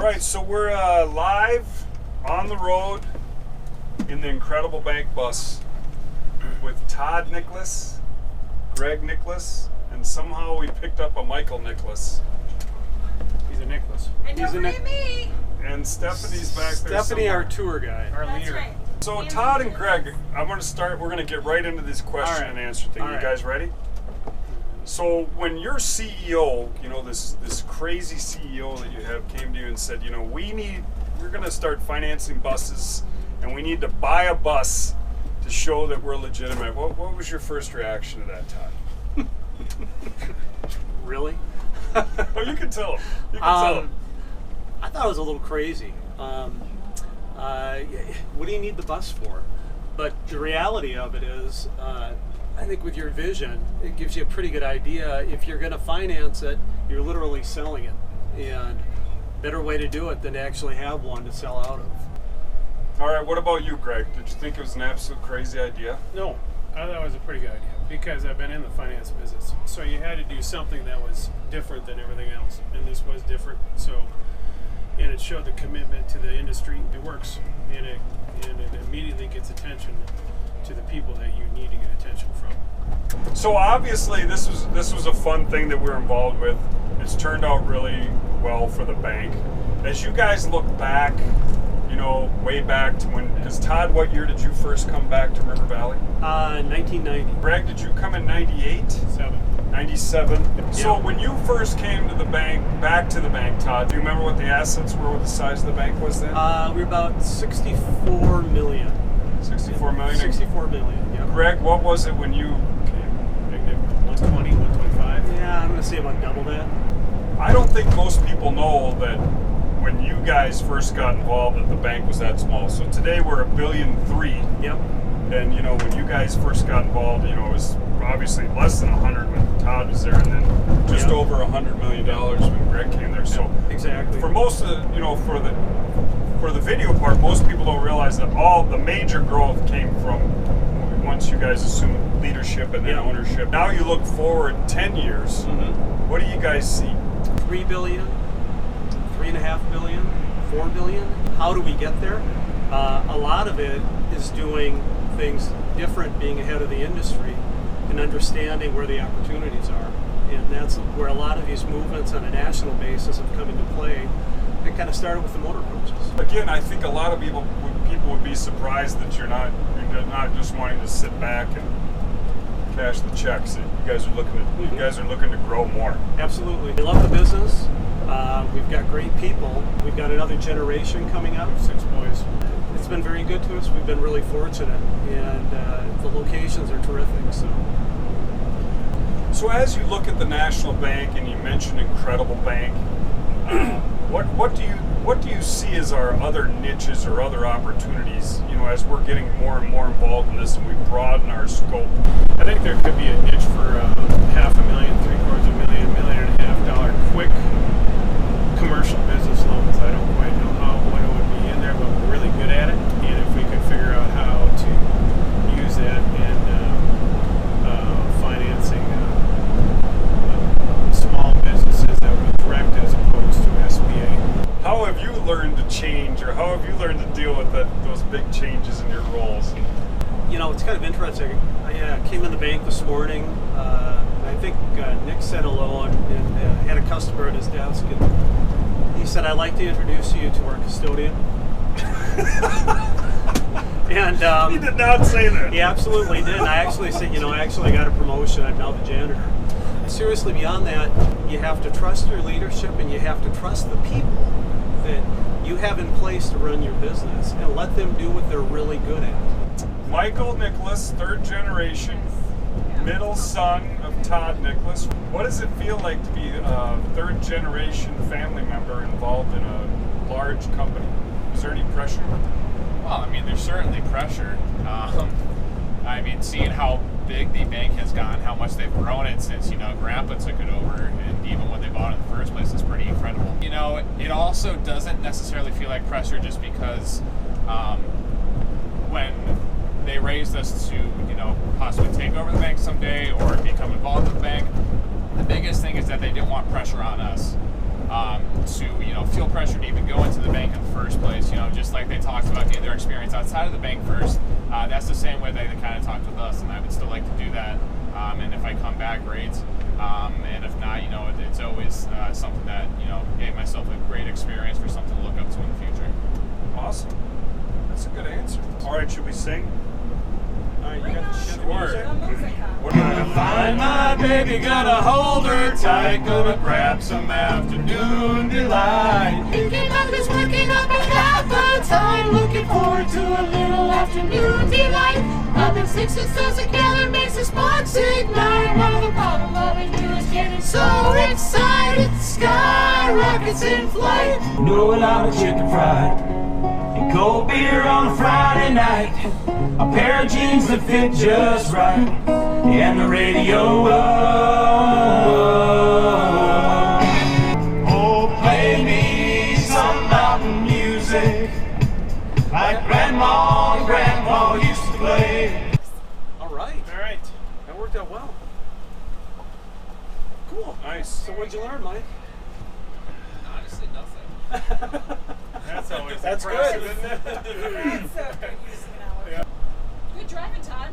right, so we're live on the road in the IncredibleBank bus with Todd Nicklaus, Greg Nicklaus, and somehow we picked up a Michael Nicklaus. He's a Nicklaus. And don't forget me. And Stephanie's back there. Stephanie, our tour guide, our That's leader. right. So Todd and Greg, I'm going to start. We're going to get right into this question and answer thing. You guys ready? So when your CEO, you know, this crazy CEO that you have came to you and said, you know, we're going to start financing buses and we need to buy a bus to show that we're legitimate. What was your first reaction to that, Todd? Really? Oh, you can tell him. You can tell him. I thought it was a little crazy. What do you need the bus for? But the reality of it is, I think with your vision, it gives you a pretty good idea. If you're going to finance it, you're literally selling it. And better way to do it than to actually have one to sell out of. All right, what about you, Greg? Did you think it was an absolute crazy idea? No, I thought it was a pretty good idea because I've been in the finance business. So you had to do something that was different than everything else, and this was different. And it showed the commitment to the industry. It works, and it immediately gets attention to the people that you need to get attention from. So obviously this was a fun thing that we're involved with. It's turned out really well for the bank. As you guys look back, you know, way back to when, because Todd, what year did you first come back to River Valley? 1990. Greg, did you come in 98? 97. Yeah. So when you first came to the bank, back to the bank, Todd, do you remember what the assets were, what the size of the bank was then? We were about 64 million. 64 million? 64 million, yeah. Greg, what was it when you came? 120, 125? Yeah, I'm going to say about double that. I don't think most people know that when you guys first got involved that the bank was that small. So today we're $1.3 billion. Yep. And you know, when you guys first got involved, you know, it was obviously less than 100 when Todd was there, and then just over $100 million when Greg came there. So exactly. For most of the, you know, for the video part, most people don't realize that all the major growth came from once you guys assumed leadership and then ownership. Now you look forward 10 years. Mm-hmm. What do you guys see? 3 billion, 3.5 billion, 4 billion. How do we get there? A lot of it is doing things different, being ahead of the industry and understanding where the opportunities are. And that's where a lot of these movements on a national basis have come into play. It kind of started with the motor coaches. Again, I think a lot of people would be surprised that you're not just wanting to sit back and cash the checks. You guys are looking to grow more. Absolutely. We love the business. We've got great people. We've got another generation coming up. 6 boys. It's been very good to us. We've been really fortunate, and the locations are terrific. So as you look at the national bank, and you mentioned IncredibleBank, what do you see as our other niches or other opportunities? You know, as we're getting more and more involved in this, and we broaden our scope. I think there could be a niche for $500,000, $750,000, $1.5 million quick commercial business loans. I don't quite know what it would be in there, but we're really good at it. And if we could figure out how to use that in financing small businesses that would be direct as opposed to SBA. How have you learned to change, or how have you learned to deal with those big changes in your roles? You know, it's kind of interesting. I came in the bank this morning. I think Nick said hello and had a customer at his desk. And he said, "I'd like to introduce you to our custodian." And he did not say that. He absolutely did. I actually said, you know, I actually got a promotion. I'm now the janitor. Seriously, beyond that, you have to trust your leadership, and you have to trust the people that you have in place to run your business, and let them do what they're really good at. Michael Nicklaus, third generation, middle son of Todd Nicklaus. What does it feel like to be a third generation family member involved in a large company? Is there any pressure? Well, I mean, there's certainly pressure. I mean, seeing how big the bank has gotten, how much they've grown it since, you know, Grandpa took it over, and even when they bought it in the first place, is pretty incredible. You know, it also doesn't necessarily feel like pressure just because when they raised us to, you know, possibly take over the bank someday or become involved with the bank, the biggest thing is that they didn't want pressure on us. to feel pressure to even go into the bank in the first place. Just like they talked about getting their experience outside of the bank first. That's the same way they kind of talked with us, and I would still like to do that. And if I come back, great. And if not, it's always something that gave myself a great experience for something to look up to in the future. Awesome. That's a good answer. All right, should we sing? All right, you got the shit Sure. Gonna find my baby, gonna hold her tight, gonna grab some afternoon delight. Thinking about this, working up and half the time, looking forward to a little afternoon delight. Rubbing sticks and stones together makes the sparks ignite. While the bottom of it is getting so excited, the sky rockets in flight. Know a lot of chicken fried and cold beer on a Friday night. A pair of jeans that fit just right, and the radio. Oh, play me some mountain music like Grandma and Grandpa used to play. All right. That worked out well. Cool. Nice. So what'd you learn, Mike? Honestly, nothing. That's always That's impressive, good. isn't it? That's so good using an hour. Good driving, Todd.